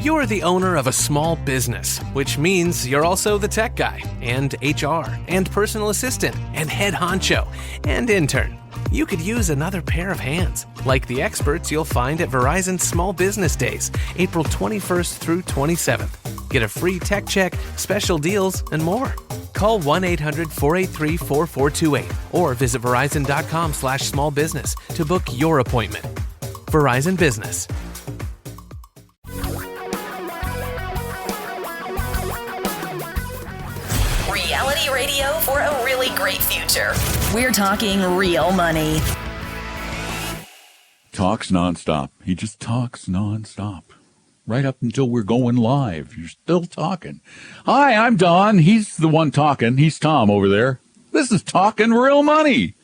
You're the owner of a small business, which means you're also the tech guy, and HR, and personal assistant, and head honcho, and intern. You could use another pair of hands, like the experts you'll find at Verizon Small Business Days, April 21st through 27th. Get a free tech check, special deals, and more. Call 1-800-483-4428 or visit verizon.com/smallbusiness to book your appointment. Verizon Business. Reality radio for a really great future. We're talking real money. Talks nonstop. He just talks nonstop. Right up until we're going live. You're still talking. Hi, I'm Don. He's the one talking. He's Tom over there. This is Talking Real Money.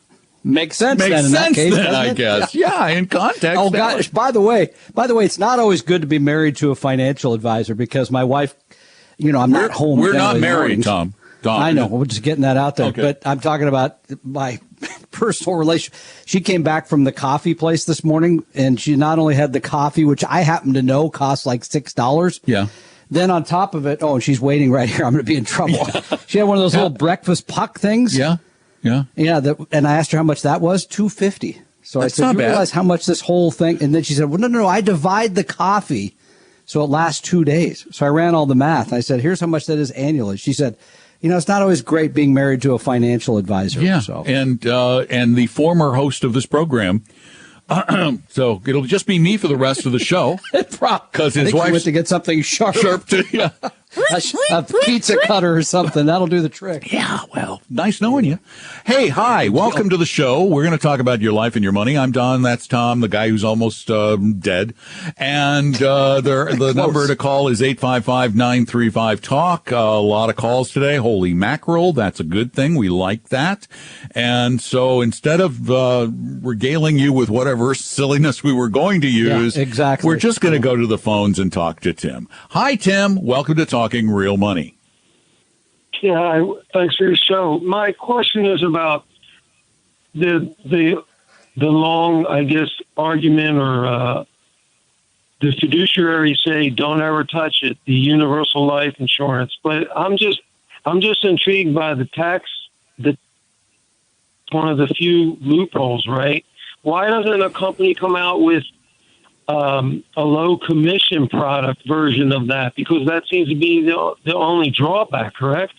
Makes sense Makes then in sense that case, then, I guess. Yeah, in context. Oh, gosh. By the way, it's not always good to be married to a financial advisor because my wife, I'm not home. We're not married, Tom. Don. I know. We're just getting that out there. Okay. But I'm talking about my personal relation. She came back from the coffee place this morning, and she not only had the coffee, which I happen to know costs like $6. Yeah. Then on top of it, and she's waiting right here. I'm going to be in trouble. Yeah. She had one of those little breakfast puck things. Yeah. Yeah. Yeah. And I asked her how much that was. $2.50. So That's I said, not you bad. realize how much this whole thing? And then she said, well, no, I divide the coffee so it lasts 2 days. So I ran all the math. I said, here's how much that is annually. She said, it's not always great being married to a financial advisor. Yeah, so. and the former host of this program. So it'll just be me for the rest of the show. Because his wife went to get something sharp yeah. a pizza cutter or something. That'll do the trick. Yeah, well, nice knowing you. Hey, hi, welcome to the show. We're going to talk about your life and your money. I'm Don. That's Tom, the guy who's almost dead. And the number to call is 855-935-TALK. A lot of calls today. Holy mackerel, that's a good thing. We like that. And so instead of regaling you with whatever silliness we were going to use, exactly, we're just going to go to the phones and talk to Tim. Hi, Tim. Welcome to Talking Real Money. Yeah, thanks for your show. My question is about the long, I guess, argument or the fiduciary say don't ever touch it, the universal life insurance. But I'm just intrigued by the tax, one of the few loopholes, right? Why doesn't a company come out with a low commission product version of that? Because that seems to be the only drawback, correct?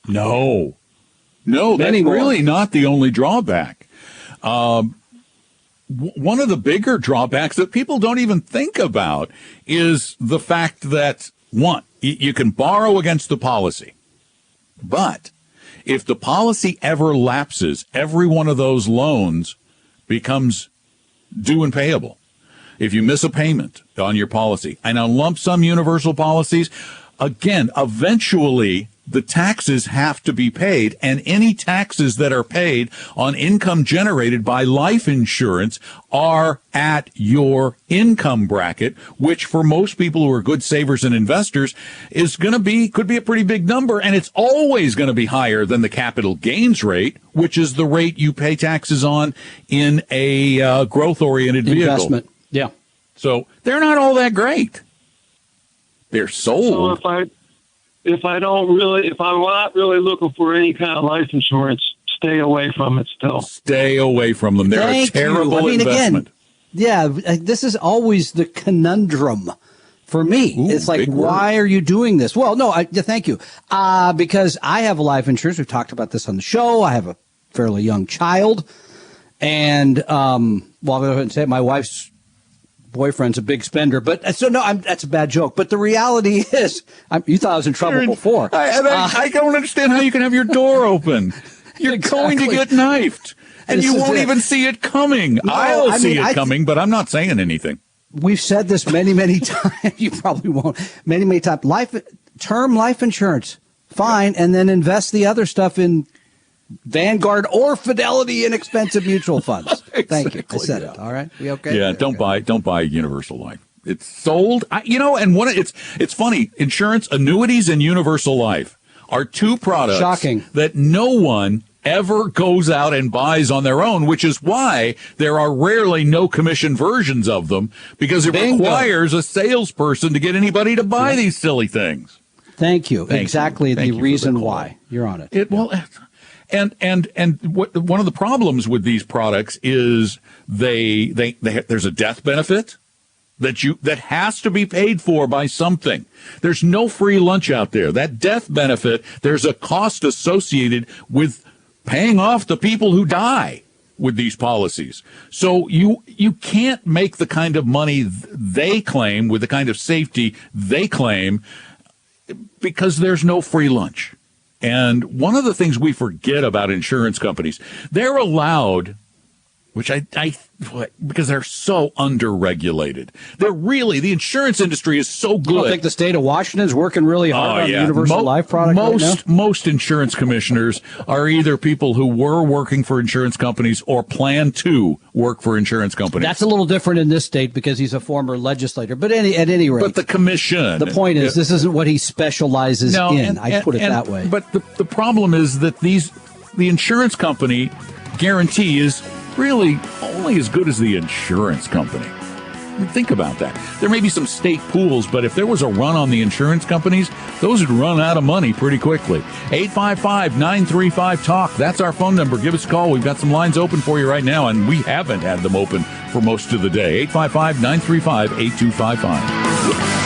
No, that's really not the only drawback. One of the bigger drawbacks that people don't even think about is the fact that, one, you can borrow against the policy, but if the policy ever lapses, every one of those loans becomes due and payable. If you miss a payment on your policy, and on lump sum universal policies, again, eventually the taxes have to be paid, and any taxes that are paid on income generated by life insurance are at your income bracket, which for most people who are good savers and investors could be a pretty big number, and it's always going to be higher than the capital gains rate, which is the rate you pay taxes on in a growth-oriented vehicle. Investment, yeah. So they're not all that great. They're sold. So if I'm not really looking for any kind of life insurance, stay away from it still. Stay away from them. They're a terrible investment. Again, this is always the conundrum for me. Ooh, it's like, why are you doing this? Well, no, thank you. Because I have a life insurance. We've talked about this on the show. I have a fairly young child. And, I'll go ahead and say it, my wife's boyfriend's a big spender, but that's a bad joke. But the reality is, you thought I was in trouble before. I don't understand how you can have your door open. You're going to get knifed, and you won't even see it coming. No, I'll see it coming, but I'm not saying anything. We've said this many, many times. You probably won't. Many, many times. Term life insurance, fine, and then invest the other stuff in Vanguard or Fidelity inexpensive mutual funds. Exactly, Thank you. I said it. All right. We okay? Yeah. Don't buy Universal Life. It's sold. It's funny. Insurance, annuities, and Universal Life are two products Shocking. that no one ever goes out and buys on their own, which is why there are rarely no commission versions of them, because it requires a salesperson to get anybody to buy these silly things. Thank you. Exactly the reason why. You're on it. And one of the problems with these products is there's a death benefit that has to be paid for by something. There's no free lunch out there. That death benefit, there's a cost associated with paying off the people who die with these policies. So you can't make the kind of money they claim with the kind of safety they claim, because there's no free lunch. And one of the things we forget about insurance companies, they're allowed, which because they're so underregulated. The insurance industry is so good. You don't think the state of Washington is working really hard on the universal life product right now? Most insurance commissioners are either people who were working for insurance companies or plan to work for insurance companies. That's a little different in this state because he's a former legislator. But at any rate. But the commission. The point is, this isn't what he specializes in. I put it that way. But the problem is that the insurance company guarantee is really only as good as the insurance company. I mean, think about that. There may be some state pools, but if there was a run on the insurance companies, those would run out of money pretty quickly. 855-935-TALK. That's our phone number. Give us a call. We've got some lines open for you right now, and we haven't had them open for most of the day. 855-935-8255.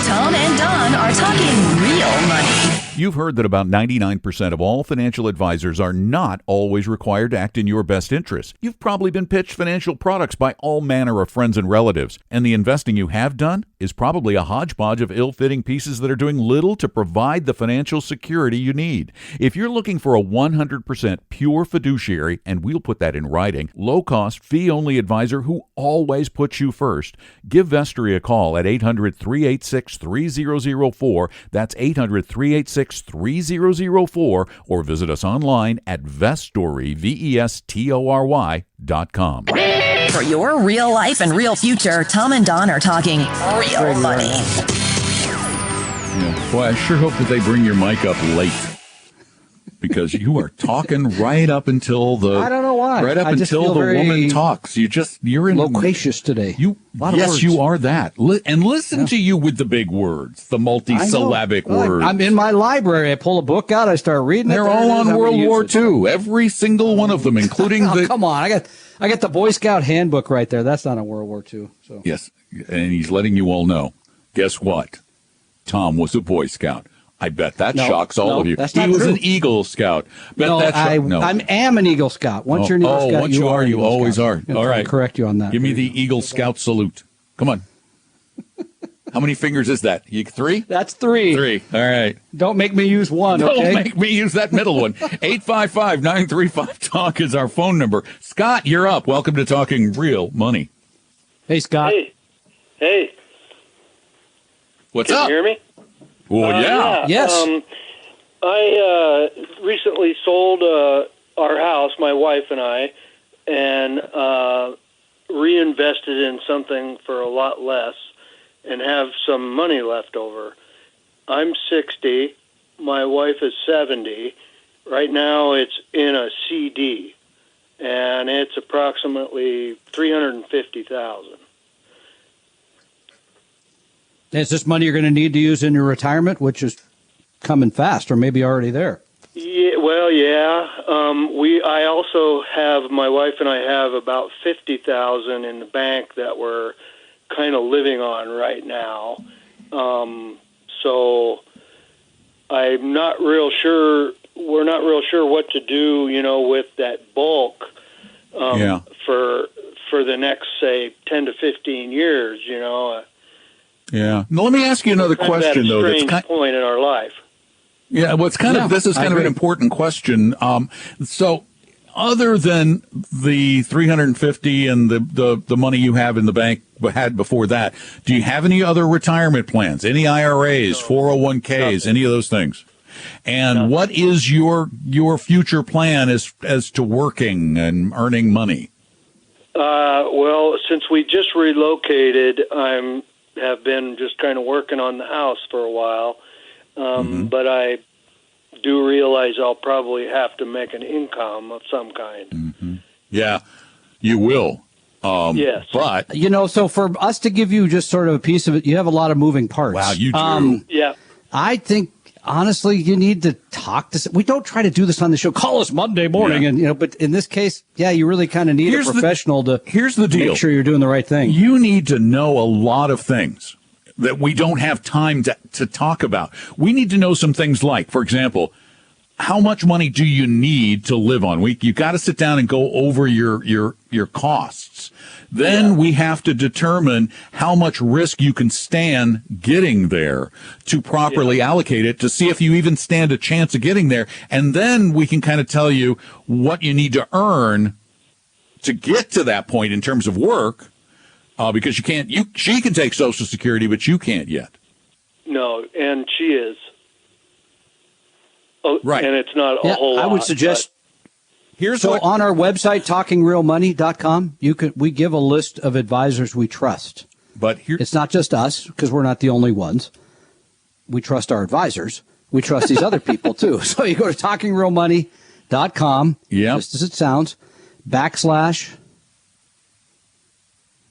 Tom and Don are talking real money. You've heard that about 99% of all financial advisors are not always required to act in your best interest. You've probably been pitched financial products by all manner of friends and relatives, and the investing you have done is probably a hodgepodge of ill-fitting pieces that are doing little to provide the financial security you need. If you're looking for a 100% pure fiduciary, and we'll put that in writing, low-cost, fee-only advisor who always puts you first, give Vestory a call at 800-386-3004. That's 800-386-3004, or visit us online at Vestory, VESTORY.com. For your real life and real future, Tom and Don are talking real money. Yeah. Boy, I sure hope that they bring your mic up late, because you are talking right up until I don't know why. Right up until the woman talks. You're in loquacious today. Yes, you are that. And listen to you with the big words, the multisyllabic words. I'm in my library. I pull a book out. I start reading. They're all on World War II. Every single one of them, including the. Come on, I got the Boy Scout handbook right there. That's not on World War II. So yes, and he's letting you all know. Guess what? Tom was a Boy Scout. I bet that shocks all of you. That's he not was true. an Eagle Scout. I am an Eagle Scout. Once you're an Eagle Scout, once you are, you always are. All right. I'll correct you on that. Give me the Eagle Scout salute. Come on. How many fingers is that? 3? That's 3. 3. All right. Don't make me use one. Don't make me use that middle one. 855-935-TALK is our phone number. Scott, you're up. Welcome to Talking Real Money. Hey, Scott. Hey. What's up? Can you hear me? Well, yeah. Yes. I recently sold our house, my wife and I, and reinvested in something for a lot less and have some money left over. I'm 60. My wife is 70. Right now it's in a CD, and it's approximately $350,000. Is this money you're going to need to use in your retirement, which is coming fast, or maybe already there? Yeah, well, yeah. I also have, my wife and I have about $50,000 in the bank that we're kind of living on right now. So I'm not real sure. We're not real sure what to do, with that bulk for the next, say, 10 to 15 years. Yeah. Now, let me ask you another question, though. That's a point in our life. Yeah, this is kind of an important question. So, other than the $350 and the money you have in the bank had before that, do you have any other retirement plans? Any IRAs, 401ks, any of those things? And what is your future plan as to working and earning money? Well, since we just relocated, have been just kind of working on the house for a while. But do realize I'll probably have to make an income of some kind. Mm-hmm. Yeah, you will. Yes. But, so for us to give you just sort of a piece of it, you have a lot of moving parts. wow, you do. Yeah. I think, honestly, you need to talk to. We don't try to do this on the show. Call us Monday morning, and but in this case, you really kind of need a professional to. Here's the deal. Make sure you're doing the right thing. You need to know a lot of things that we don't have time to talk about. We need to know some things like, for example, how much money do you need to live on? You got to sit down and go over your costs. Then we have to determine how much risk you can stand getting there to properly allocate it to see if you even stand a chance of getting there. And then we can kind of tell you what you need to earn to get to that point in terms of work, because she can take Social Security, but you can't yet. No, and she is. Oh, right. And it's not a whole lot. I would suggest. So on our website, talkingrealmoney.com, we give a list of advisors we trust. But it's not just us, because we're not the only ones. We trust our advisors. We trust these other people, too. So you go to talkingrealmoney.com, just as it sounds, /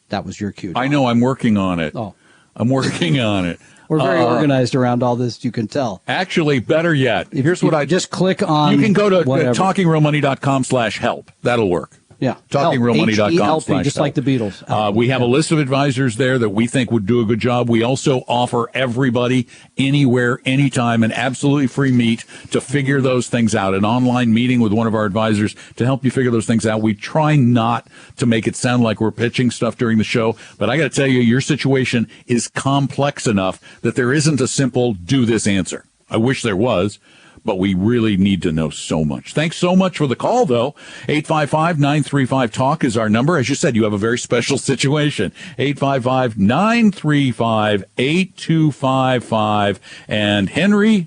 that was your cue. I know, I'm working on it. Oh. I'm working on it. We're very organized around all this, you can tell. Actually, better yet, here's what I just click on. You can go to talkingrealmoney.com/help. That'll work. Yeah. Talkingrealmoney.com/help. just like the Beatles. We have a list of advisors there that we think would do a good job. We also offer everybody, anywhere, anytime, an absolutely free meet to figure those things out, an online meeting with one of our advisors to help you figure those things out. We try not to make it sound like we're pitching stuff during the show, but I got to tell you, your situation is complex enough that there isn't a simple do this answer. I wish there was, but we really need to know so much. Thanks so much for the call, though. 855-935-TALK is our number. As you said, you have a very special situation. 855-935-8255. And Henry,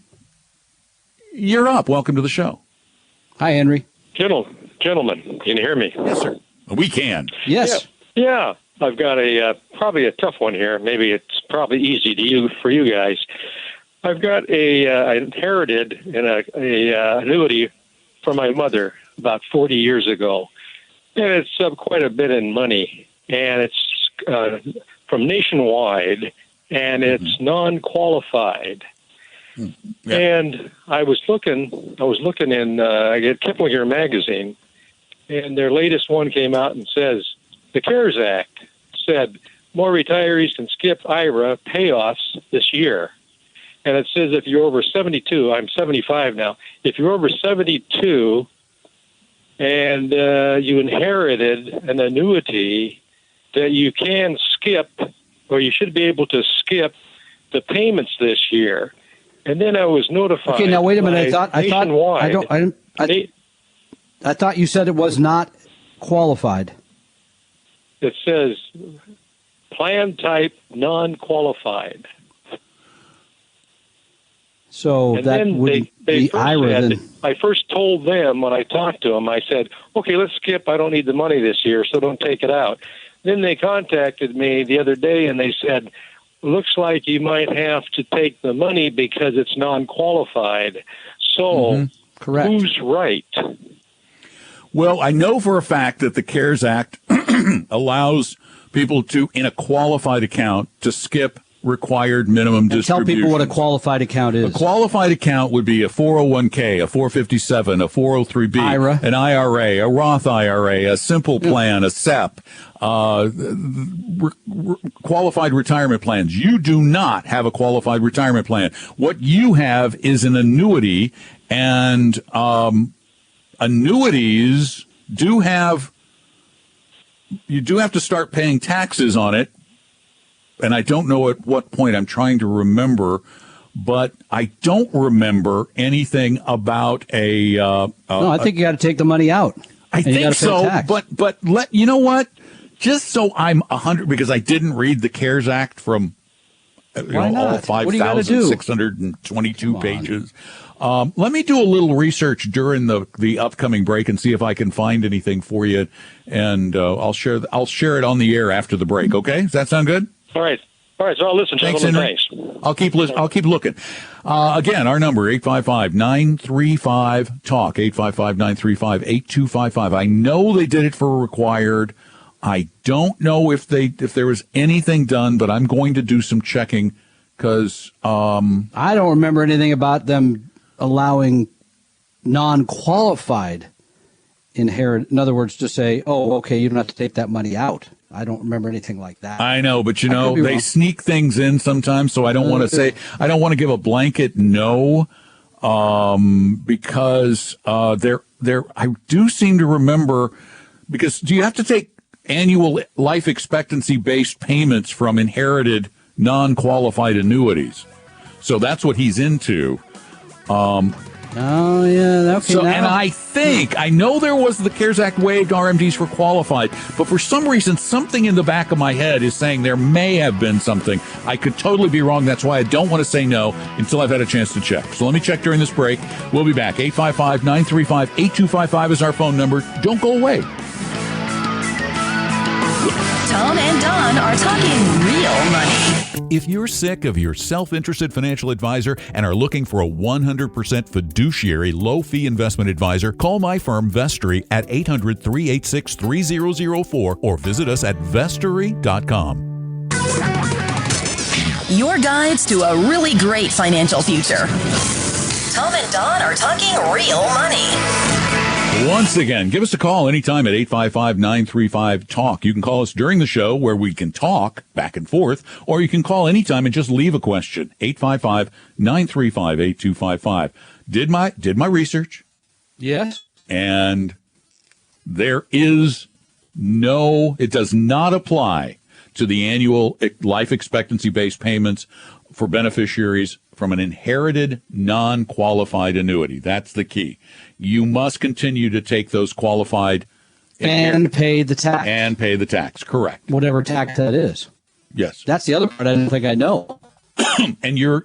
you're up. Welcome to the show. Hi, Henry. Gentlemen, can you hear me? Yes, sir. We can. Yes. Yeah. I've got probably a tough one here. Maybe it's probably easy for you guys. I've got I inherited a annuity from my mother about 40 years ago, and it's quite a bit in money, and it's from Nationwide, and it's non-qualified. Yeah. And I was looking in I get Kiplinger magazine, and their latest one came out and says the CARES Act said more retirees can skip IRA payoffs this year. And it says if you're over 72, I'm 75 now, if you're over 72 and you inherited an annuity, that you can skip, or you should be able to skip the payments this year. And then I was notified. Okay, now wait a minute. I thought you said it was not qualified. It says plan type non-qualified. So and that would be IRA then. I first told them when I talked to them, I said, okay, let's skip. I don't need the money this year, so don't take it out. Then they contacted me the other day, and they said, looks like you might have to take the money because it's non-qualified. So correct. Who's right? Well, I know for a fact that the CARES Act allows people to, in a qualified account, to skip required minimum distribution. Tell people what a qualified account is. A qualified account would be a 401k, a 457, a 403b, IRA. An IRA, a Roth IRA, a simple plan, a SEP, qualified retirement plans. You do not have a qualified retirement plan. What you have is an annuity, and annuities do have, you do have to start paying taxes on it. And I don't know at what point. I'm trying to remember, but I don't remember anything about a. No, I think you got to take the money out. I think so, but you know what? Just so I'm 100, because I didn't read the CARES Act from all 5,622 pages. Let me do a little research during the upcoming break and see if I can find anything for you, and I'll share it on the air after the break. Okay, does that sound good? All right. All right, so I'll listen. Thanks, Henry. Henry. I'll keep looking. Again, our number 855-935-TALK 855-935-8255. I know they did it for required. I don't know if there was anything done, but I'm going to do some checking because I don't remember anything about them allowing non-qualified inherit. In other words, to say, "Oh, okay, you don't have to take that money out." I don't remember anything like that. I know, but they wrong. Sneak things in sometimes, so I don't want to give a blanket no, because I do seem to remember, because do you have to take annual life expectancy based payments from inherited non-qualified annuities? So that's what he's into. Oh, yeah. Okay. And I know there was the CARES Act waived RMDs for qualified, but for some reason, something in the back of my head is saying there may have been something. I could totally be wrong. That's why I don't want to say no until I've had a chance to check. So let me check during this break. We'll be back. 855-935-8255 is our phone number. Don't go away. Tom and Don are talking real money. If you're sick of your self-interested financial advisor and are looking for a 100% fiduciary low-fee investment advisor, call my firm Vestory at 800-386-3004 or visit us at vestory.com. Your guides to a really great financial future. Tom and Don are talking real money. Once again, give us a call anytime at 855-935-TALK. You can call us during the show where we can talk back and forth, or you can call anytime and just leave a question. 855-935-8255. Did my research. Yes. And it does not apply to the annual life expectancy-based payments for beneficiaries from an inherited non-qualified annuity. That's the key. You must continue to take those qualified and pay the tax. And pay the tax, correct. Whatever tax that is. Yes. That's the other part I don't think I know. And your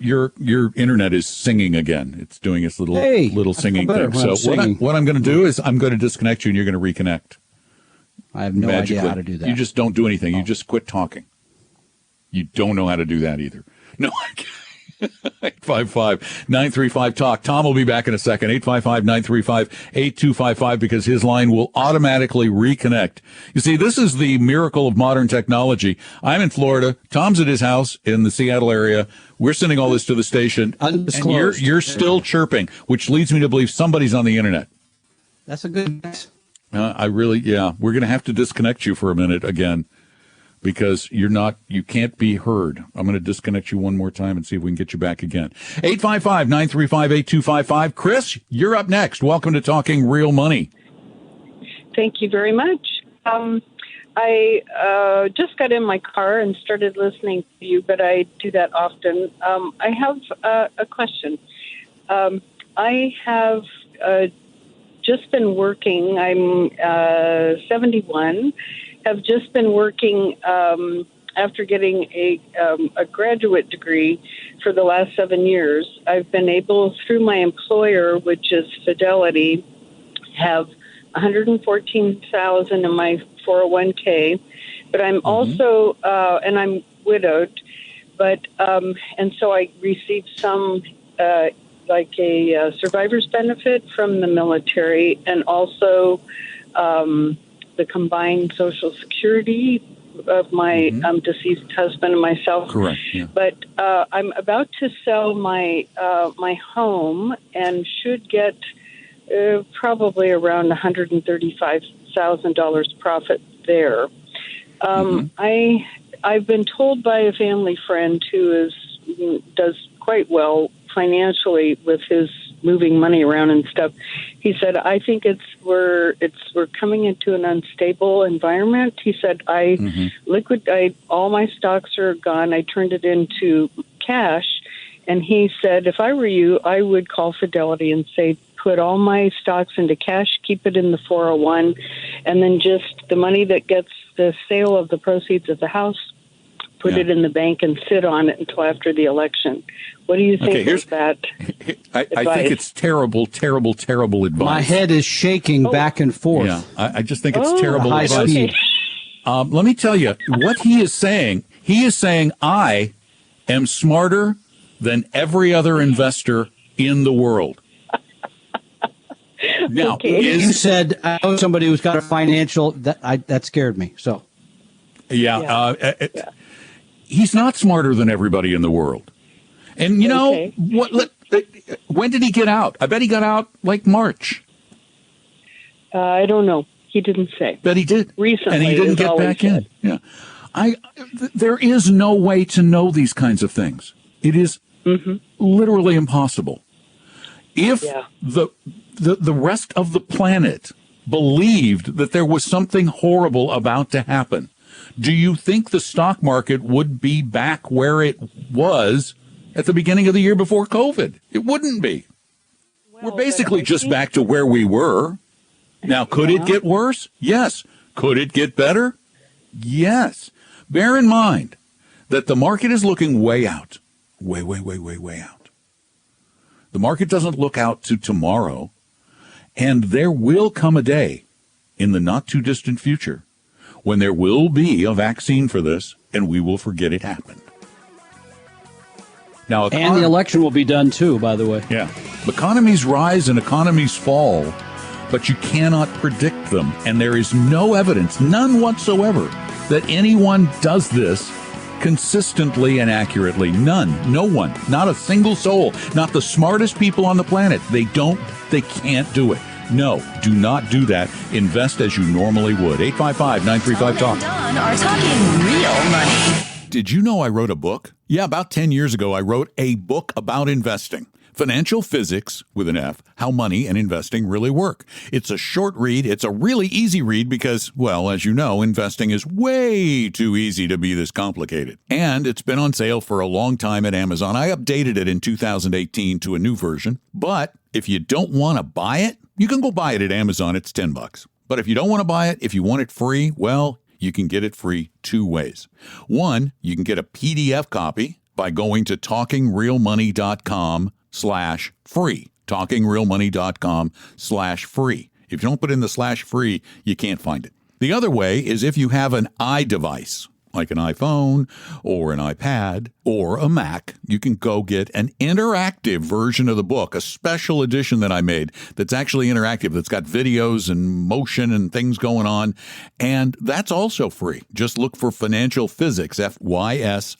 internet is singing again. It's doing its little singing thing. So what I'm going to do is I'm going to disconnect you and you're going to reconnect. I have no idea how to do that. You just don't do anything. You just quit talking. You don't know how to do that either. No, I can't. 855-935-TALK. Tom will be back in a second. 855-935-8255 because his line will automatically reconnect. You see, this is the miracle of modern technology. I'm in Florida. Tom's at his house in the Seattle area. We're sending all this to the station. And you're still chirping, which leads me to believe somebody's on the internet. That's a good guess. We're going to have to disconnect you for a minute again. Because you can't be heard. I'm going to disconnect you one more time and see if we can get you back again. 855-935-8255. Chris, you're up next. Welcome to Talking Real Money. Thank you very much. I just got in my car and started listening to you, but I do that often. I have a question. I have just been working. I'm 71. Have just been working after getting a graduate degree for the last 7 years. I've been able, through my employer, which is Fidelity, have $114,000 in my 401k. But I'm also, and I'm widowed, but and so I received some like a survivor's benefit from the military, and also the combined Social Security of my deceased husband and myself. Correct. Yeah. But I'm about to sell my my home and should get probably around $135,000 profit there. I've been told by a family friend who does quite well financially with his moving money around and stuff. He said, I think we're coming into an unstable environment. He said, all my stocks are gone. I turned it into cash. And he said, if I were you, I would call Fidelity and say, put all my stocks into cash, keep it in the 401, and then just the money that gets the sale of the proceeds of the house, put it in the bank and sit on it until after the election. What do you think of that? I think it's terrible, terrible, terrible advice. My head is shaking back and forth. Yeah, I just think it's terrible high advice. Speed. Let me tell you, what he is saying, He is saying, I am smarter than every other investor in the world. Now, Okay. You said I know somebody who's got a financial that scared me. So he's not smarter than everybody in the world. And you know Okay. what? When did he get out? I bet he got out like March. I don't know. He didn't say. Bet he did. Recently, and he didn't is get all he back in. said. Yeah, there is no way to know these kinds of things. It is literally impossible. If the rest of the planet believed that there was something horrible about to happen, do you think the stock market would be back where it was at the beginning of the year before COVID? It wouldn't be. We're basically just back to where we were. Now, could it get worse? Yes. Could it get better? Yes. Bear in mind that the market is looking way out. Way out. The market doesn't look out to tomorrow. And there will come a day in the not too distant future when there will be a vaccine for this and we will forget it happened. Now, and the election will be done too, by the way. Yeah. Economies rise and economies fall, but you cannot predict them. And there is no evidence, none whatsoever, that anyone does this consistently and accurately. None. No one. Not a single soul. Not the smartest people on the planet. They can't do it. No, do not do that. Invest as you normally would. 855-935-TALK. Don are talking real money. Did you know I wrote a book? Yeah, about 10 years ago, I wrote a book about investing. Financial Physics, with an F, How Money and Investing Really Work. It's a short read. It's a really easy read because, well, as you know, investing is way too easy to be this complicated. And it's been on sale for a long time at Amazon. I updated it in 2018 to a new version. But if you don't want to buy it, you can go buy it at Amazon. It's $10. But if you don't want to buy it, if you want it free, well, you can get it free two ways. One, you can get a PDF copy by going to talkingrealmoney.com/free. talkingrealmoney.com/free. If you don't put in the /free, you can't find it. The other way is if you have an iDevice, like an iPhone or an iPad or a Mac, you can go get an interactive version of the book, a special edition that I made that's actually interactive, that's got videos and motion and things going on, and that's also free. Just look for Financial Physics, FYSICS,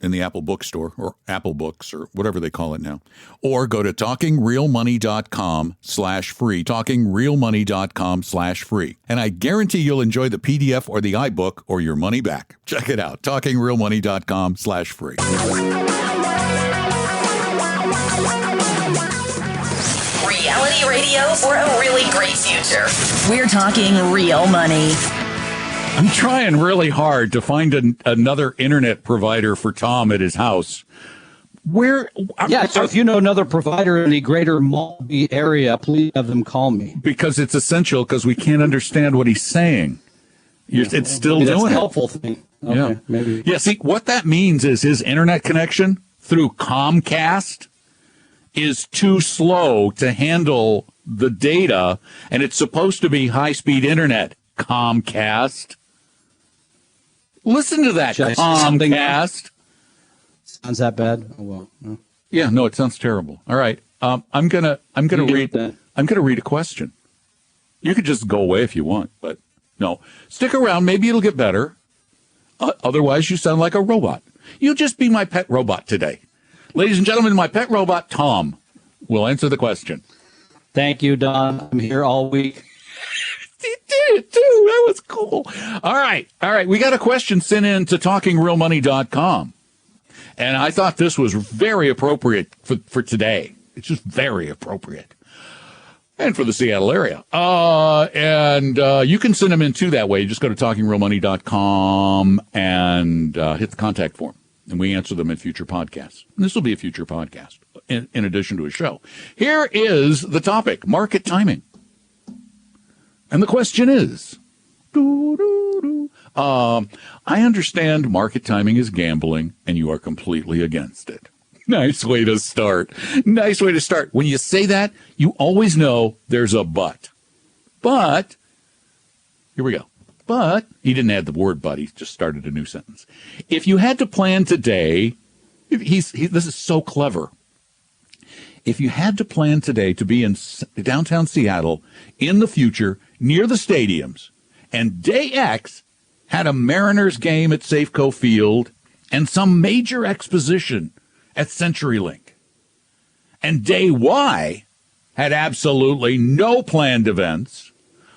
in the Apple Bookstore or Apple Books or whatever they call it now. Or go to talkingrealmoney.com/free, talkingrealmoney.com/free. And I guarantee you'll enjoy the PDF or the iBook or your money back. Check it out, talkingrealmoney.com/free. Reality radio for a really great future. We're talking real money. I'm trying really hard to find another internet provider for Tom at his house. So if you know another provider in the greater Maltby area, please have them call me. Because it's essential, because we can't understand what he's saying. It's still That's doing a it. helpful thing. Okay, maybe. Yeah, see, what that means is his internet connection through Comcast is too slow to handle the data, and it's supposed to be high-speed internet. Comcast. Listen to that, Comcast. Sounds that bad? Oh well. No. Yeah, no, it sounds terrible. All right, I'm gonna read a question. You could just go away if you want, but no, stick around. Maybe it'll get better. Otherwise, you sound like a robot. You'll just be my pet robot today, ladies and gentlemen. My pet robot Tom will answer the question. Thank you, Don. I'm here all week. He did it too. That was cool. All right. We got a question sent in to talkingrealmoney.com. And I thought this was very appropriate for today. It's just very appropriate. And for the Seattle area. And you can send them in too that way. You just go to talkingrealmoney.com and hit the contact form. And we answer them in future podcasts. And this will be a future podcast in addition to a show. Here is the topic, market timing. And the question is, I understand market timing is gambling, and you are completely against it. Nice way to start. Nice way to start. When you say that, you always know there's a but. But, here we go. but he didn't add the word but, he just started a new sentence. If you had to plan today, this is so clever. If you had to plan today to be in downtown Seattle in the future near the stadiums, and day X had a Mariners game at Safeco Field and some major exposition at CenturyLink, and day Y had absolutely no planned events,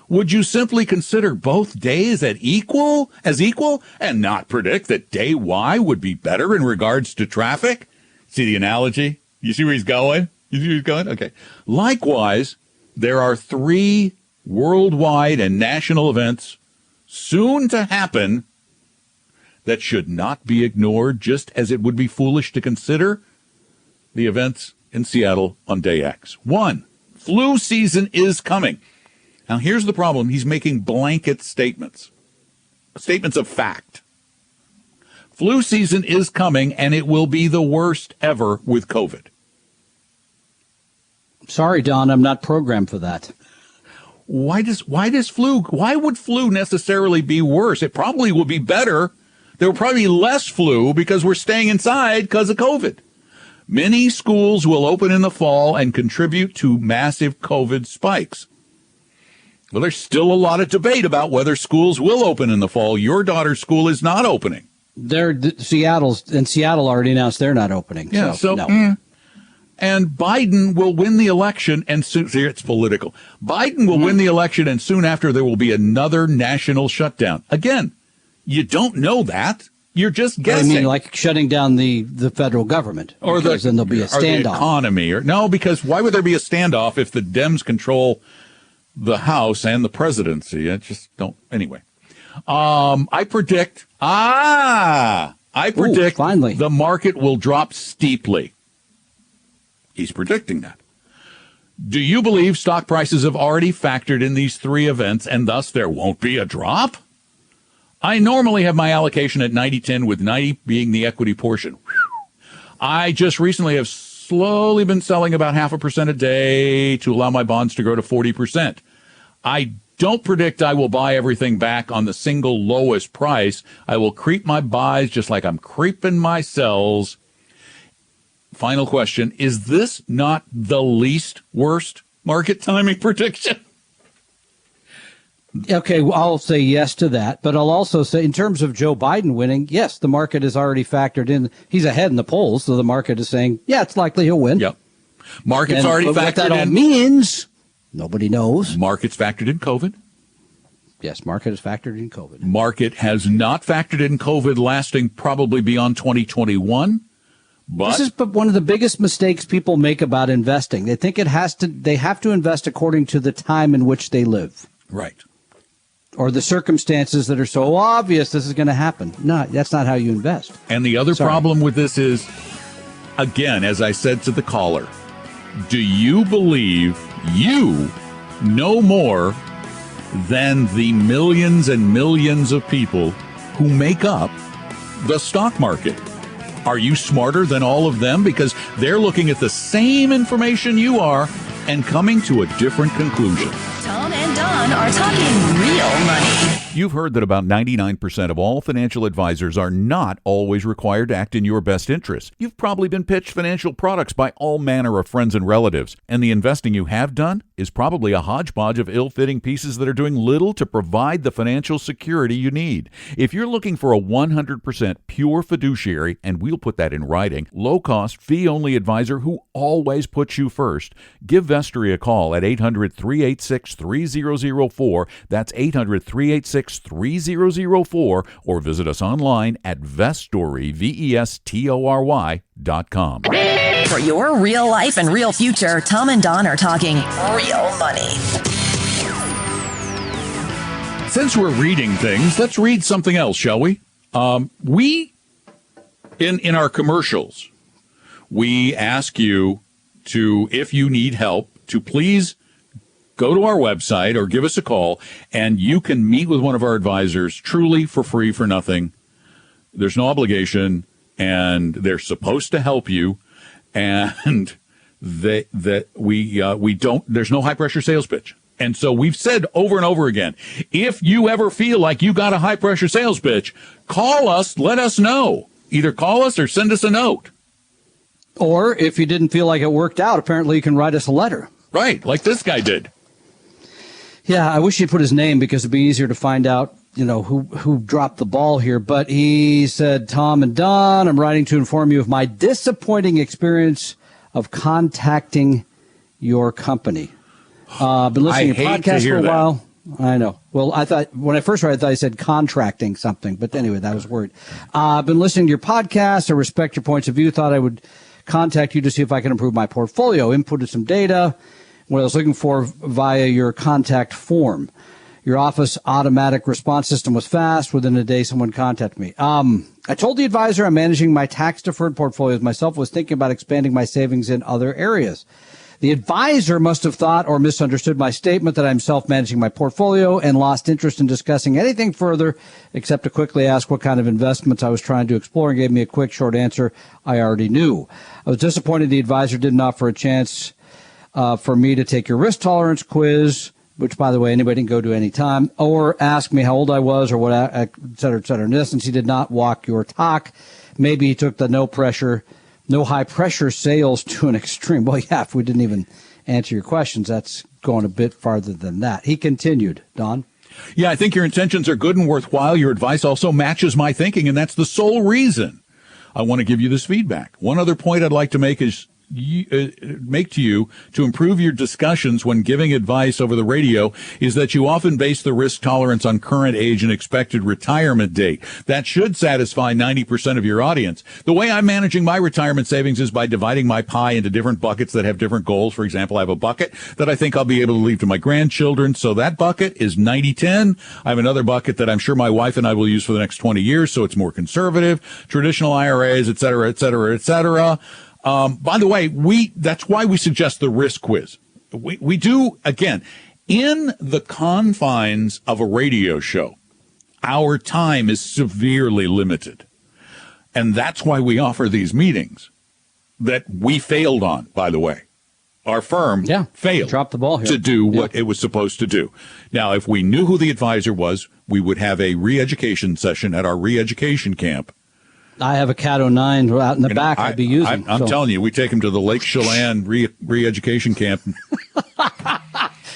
would you simply consider both days as equal and not predict that day Y would be better in regards to traffic? See the analogy? You see where he's going? Okay. Likewise, there are 3 worldwide and national events soon to happen that should not be ignored, just as it would be foolish to consider the events in Seattle on day X. 1, flu season is coming. Now, here's the problem. He's making blanket statements of fact. Flu season is coming, and it will be the worst ever with COVID. Sorry, Don, I'm not programmed for that. Why would flu necessarily be worse? It probably will be better. There will probably be less flu because we're staying inside because of COVID. Many schools will open in the fall and contribute to massive COVID spikes. Well, there's still a lot of debate about whether schools will open in the fall. Your daughter's school is not opening. Seattle already announced they're not opening. Yeah, so no. And Biden will win the election, and soon, see, it's political. Biden will win the election, and soon after there will be another national shutdown. Again, you don't know that. You're just guessing. I mean, like shutting down the federal government, then there'll be a standoff. Or the economy, no, because why would there be a standoff if the Dems control the House and the presidency? I just don't. Anyway, I predict finally the market will drop steeply. He's predicting that. Do you believe stock prices have already factored in these 3 events and thus there won't be a drop? I normally have my allocation at 90-10 with 90 being the equity portion. I just recently have slowly been selling about 0.5% a day to allow my bonds to grow to 40%. I don't predict I will buy everything back on the single lowest price. I will creep my buys just like I'm creeping my sells. Final question, is this not the least worst market timing prediction? Okay, well, I'll say yes to that, but I'll also say in terms of Joe Biden winning, yes, the market has already factored in. He's ahead in the polls, so the market is saying, yeah, it's likely he'll win. Yep. Market's already factored in. What that all means, nobody knows. Market's factored in COVID. Yes, market has factored in COVID. Market has not factored in COVID lasting probably beyond 2021. But this is one of the biggest mistakes people make about investing. They think they have to invest according to the time in which they live. Right. Or the circumstances that are so obvious this is going to happen. No, that's not how you invest. And the other problem with this is, again, as I said to the caller, do you believe you know more than the millions and millions of people who make up the stock market? Are you smarter than all of them? Because they're looking at the same information you are and coming to a different conclusion. Tom and Don are talking real money. You've heard that about 99% of all financial advisors are not always required to act in your best interest. You've probably been pitched financial products by all manner of friends and relatives, and the investing you have done is probably a hodgepodge of ill-fitting pieces that are doing little to provide the financial security you need. If you're looking for a 100% pure fiduciary, and we'll put that in writing, low-cost, fee-only advisor who always puts you first, give Vestory a call at 800-386-3004. That's 800-386-3004, or visit us online at Vestory, VESTORY.com. For your real life and real future, Tom and Don are talking real money. Since we're reading things, let's read something else, shall we? We, in our commercials, we ask you to, if you need help, to please go to our website or give us a call, and you can meet with one of our advisors truly for free, for nothing. There's no obligation, and they're supposed to help you, and we don't. There's no high pressure sales pitch. And so we've said over and over again, if you ever feel like you got a high-pressure sales pitch, call us, let us know. Either call us or send us a note. Or if you didn't feel like it worked out, apparently you can write us a letter. Right, like this guy did. Yeah, I wish he'd put his name because it'd be easier to find out, who dropped the ball here. But he said, Tom and Don, I'm writing to inform you of my disappointing experience of contacting your company. Been listening to your podcast for a while. I know. Well, I thought when I first read it, I thought I said contracting something. But anyway, that was word. I've been listening to your podcast. I respect your points of view. Thought I would contact you to see if I can improve my portfolio. Inputted some data, what I was looking for via your contact form. Your office automatic response system was fast. Within a day, someone contacted me. I told the advisor I'm managing my tax-deferred portfolios myself, was thinking about expanding my savings in other areas. The advisor must have thought or misunderstood my statement that I'm self-managing my portfolio and lost interest in discussing anything further except to quickly ask what kind of investments I was trying to explore and gave me a quick, short answer I already knew. I was disappointed the advisor didn't offer a chance for me to take your risk tolerance quiz, which, by the way, anybody can go to any time, or ask me how old I was or what, et cetera, et cetera. In essence, he did not walk your talk. Maybe he took the no high pressure sales to an extreme. Well, yeah, if we didn't even answer your questions, that's going a bit farther than that. He continued, Don. Yeah, I think your intentions are good and worthwhile. Your advice also matches my thinking, and that's the sole reason I want to give you this feedback. One other point I'd like to make is make to you to improve your discussions when giving advice over the radio is that you often base the risk tolerance on current age and expected retirement date. That should satisfy 90% of your audience. The way I'm managing my retirement savings is by dividing my pie into different buckets that have different goals. For example, I have a bucket that I think I'll be able to leave to my grandchildren. So that bucket is 90-10. I have another bucket that I'm sure my wife and I will use for the next 20 years. So it's more conservative, traditional IRAs, et cetera, et cetera, et cetera. By the way, that's why we suggest the risk quiz. We do, again, in the confines of a radio show, our time is severely limited. And that's why we offer these meetings that we failed on, by the way. Our firm failed dropped the ball here. to do what it was supposed to do. Now, if we knew who the advisor was, we would have a re-education session at our re-education camp. I have a Cat 09 out in the back I'd be using. I'm telling you, we take him to the Lake Chelan re-education camp.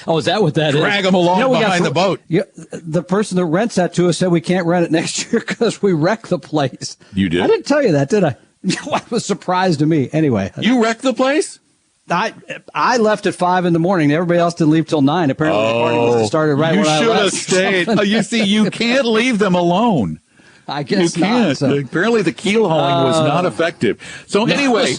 Oh, is that what that is? Drag him along behind the boat. The person that rents that to us said we can't rent it next year because we wrecked the place. You did? I didn't tell you that, did I? It was a surprise to me. Anyway. You wrecked the place? I left at 5 a.m. Everybody else didn't leave till 9. Apparently the party must have started right when I left. You should have stayed. You see, you can't leave them alone. I guess you can't. Not, so. Apparently the keel hauling was not effective. So anyway,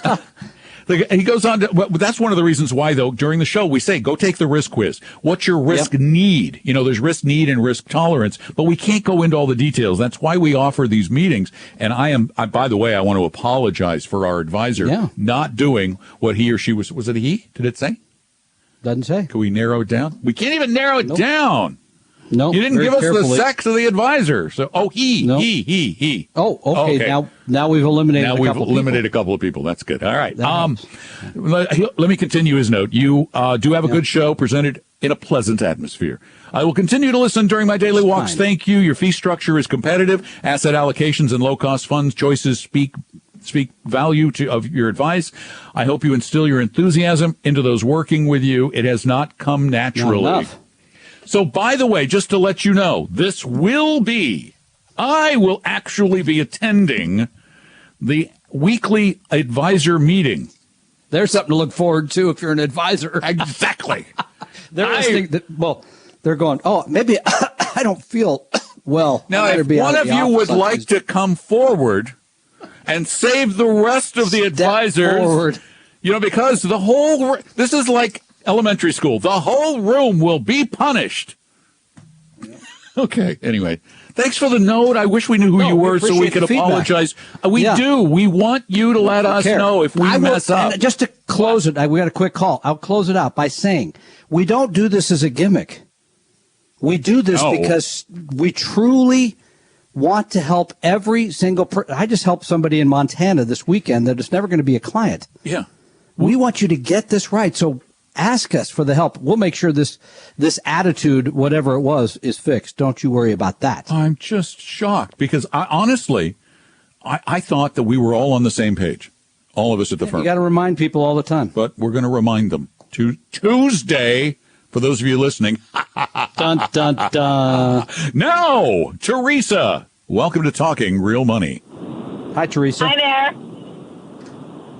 he goes on to, well, that's one of the reasons why, though, during the show, we say, go take the risk quiz. What's your risk need? There's risk need and risk tolerance, but we can't go into all the details. That's why we offer these meetings. And by the way, I want to apologize for our advisor not doing what he or she was it a he? Did it say? Doesn't say. Can we narrow it down? We can't even narrow it down. No, you didn't give us the sex of the advisor. So, he. Oh, okay. Now we've eliminated. A couple of people. That's good. All right. Let me continue his note. You do have a good show presented in a pleasant atmosphere. I will continue to listen during my daily walks. Thank you. Your fee structure is competitive. Asset allocations and low cost funds choices speak value of your advice. I hope you instill your enthusiasm into those working with you. It has not come naturally. Not enough. So, by the way, just to let you know, I will actually be attending the weekly advisor meeting. There's something to look forward to if you're an advisor. Exactly. They're going, maybe I don't feel well. Now, if one of you would like to come forward and save the rest of the advisors, forward. Because this is like elementary school. The whole room will be punished. Okay. Anyway, thanks for the note. I wish we knew who you were so we could apologize. We do. We want you to let us know if we mess up. And just to close it, we got a quick call. I'll close it out by saying we don't do this as a gimmick. We do this because we truly want to help every single person. I just helped somebody in Montana this weekend that is never going to be a client. Yeah. We want you to get this right. So ask us for the help. We'll make sure this attitude, whatever it was, is fixed. Don't you worry about that. I'm just shocked because honestly, I thought that we were all on the same page, all of us at the firm. You got to remind people all the time. But we're going to remind them. Tuesday, for those of you listening. Dun, dun, dun. Now, Teresa, welcome to Talking Real Money. Hi, Teresa. Hi there.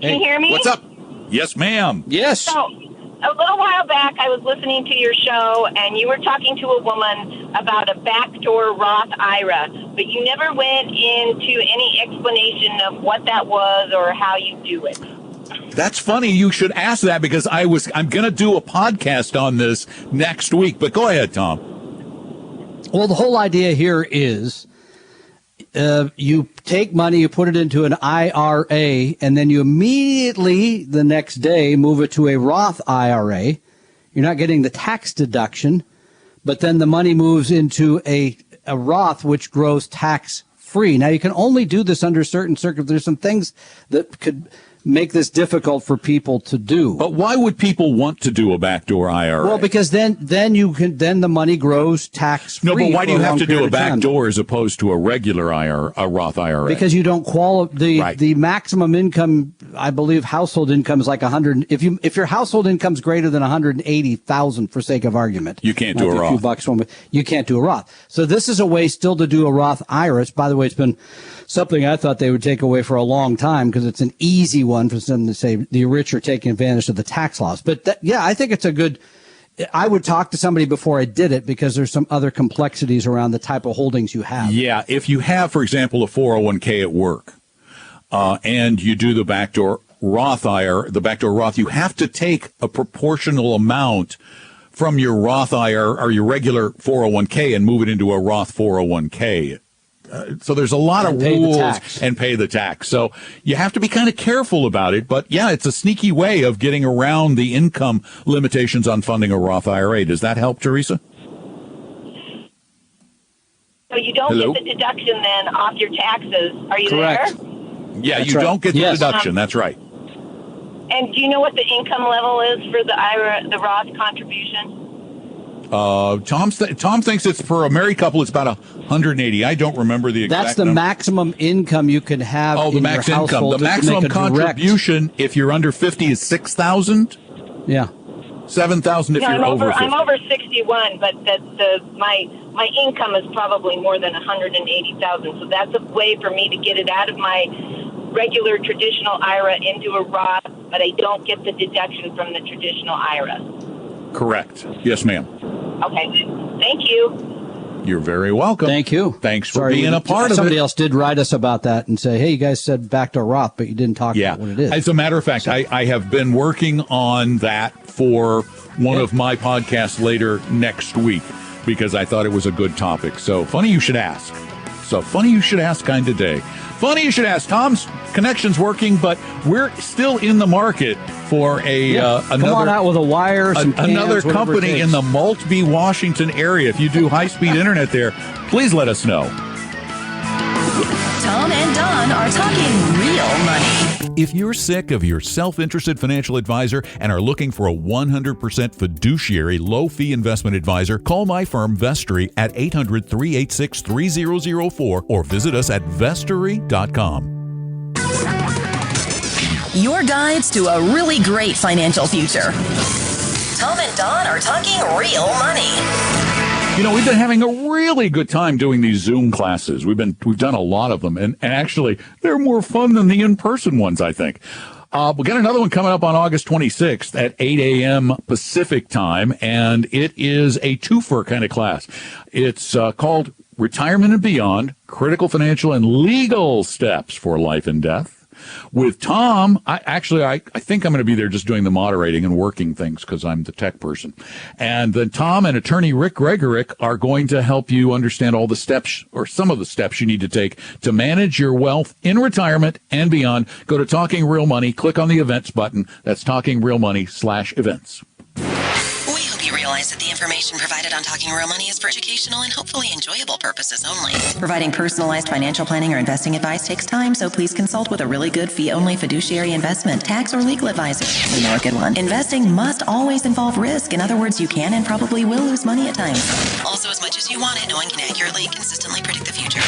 Can you hear me? What's up? Yes, ma'am. Yes. So, a little while back, I was listening to your show, and you were talking to a woman about a backdoor Roth IRA, but you never went into any explanation of what that was or how you do it. That's funny. You should ask that because I'm going to do a podcast on this next week. But go ahead, Tom. Well, the whole idea here is you take money, you put it into an IRA, and then you immediately the next day move it to a Roth IRA. You're not getting the tax deduction, but then the money moves into a Roth, which grows tax free. Now, you can only do this under certain circumstances. There's some things that could make this difficult for people to do. But why would people want to do a backdoor IRA? Well, because then the money grows tax free. No, but why do you have to do a backdoor as opposed to a regular IRA, a Roth IRA? Because you don't qualify. Right. The maximum income, I believe, household income is like 100. If your household income is greater than 180,000, for sake of argument, you can't do a Roth. A few bucks from it, you can't do a Roth. So this is a way still to do a Roth IRA. By the way, it's been something I thought they would take away for a long time because it's an easy one for them to say the rich are taking advantage of the tax laws. But I think it's a good. I would talk to somebody before I did it because there's some other complexities around the type of holdings you have. Yeah, if you have, for example, a 401k at work, and you do the backdoor Roth IRA, you have to take a proportional amount from your Roth IRA or your regular 401k and move it into a Roth 401k. So there's a lot of rules and pay the tax. So you have to be kind of careful about it. But yeah, it's a sneaky way of getting around the income limitations on funding a Roth IRA. Does that help, Teresa? So you don't get the deduction then off your taxes. Are you Correct. there? Yeah, That's you right. don't get the deduction. That's right. And do you know what the income level is for the IRA, the Roth contribution? Tom thinks it's for a married couple. It's about 180. I don't remember the exact. That's the number. maximum income you can have. Oh, the in max your income. The maximum contribution, if you're under 50, is 6,000. Yeah. 7,000 if you're over 50. I'm over 61, but my income is probably more than 180,000. So that's a way for me to get it out of my regular traditional IRA into a Roth, but I don't get the deduction from the traditional IRA. Correct. Yes, ma'am. Okay. Thank you. You're very welcome. Thank you. Thanks for being a part of it. Somebody else did write us about that and say, hey, you guys said backdoor Roth, but you didn't talk about what it is. As a matter of fact, I have been working on that for one of my podcasts later next week because I thought it was a good topic. So funny you should ask. So funny you should ask kind of day. Funny you should ask. Tom's connection's working, but we're still in the market for come on out with a wire, some cans, another company in the Maltby, Washington area. If you do high-speed internet there, please let us know. Tom and Don are talking real money. If you're sick of your self-interested financial advisor and are looking for a 100% fiduciary low-fee investment advisor, call my firm Vestory at 800-386-3004 or visit us at vestory.com. Your guides to a really great financial future. Tom and Don are talking real money. You know, we've been having a really good time doing these Zoom classes. We've done a lot of them, and actually, they're more fun than the in-person ones, I think. We got another one coming up on August 26th at 8 a.m. Pacific time, and it is a twofer kind of class. It's called Retirement and Beyond, Critical Financial and Legal Steps for Life and Death. With Tom, I think I'm going to be there just doing the moderating and working things because I'm the tech person. And then Tom and attorney Rick Gregorick are going to help you understand all the steps or some of the steps you need to take to manage your wealth in retirement and beyond. Go to Talking Real Money, click on the events button. That's Talking Real Money /events. We hope you realize that the information provided on Talking Real Money is for educational and hopefully enjoyable purposes only. Providing personalized financial planning or investing advice takes time, so please consult with a really good fee-only fiduciary investment, tax, or legal advisor. We know a good one. Investing must always involve risk. In other words, you can and probably will lose money at times. Also, as much as you want it, no one can accurately and consistently predict the future.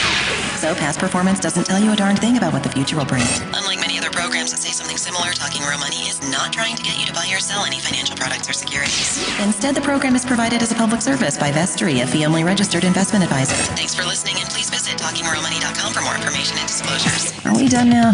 So past performance doesn't tell you a darn thing about what the future will bring. Unlike many other programs that say something similar, Talking Real Money is not trying to get you to buy or sell any financial products or securities. Instead, the program is provided as a public service by Vestry, a fee-only registered investment advisor. Thanks for listening, and please visit TalkingRealMoney.com for more information and disclosures. Are we done now?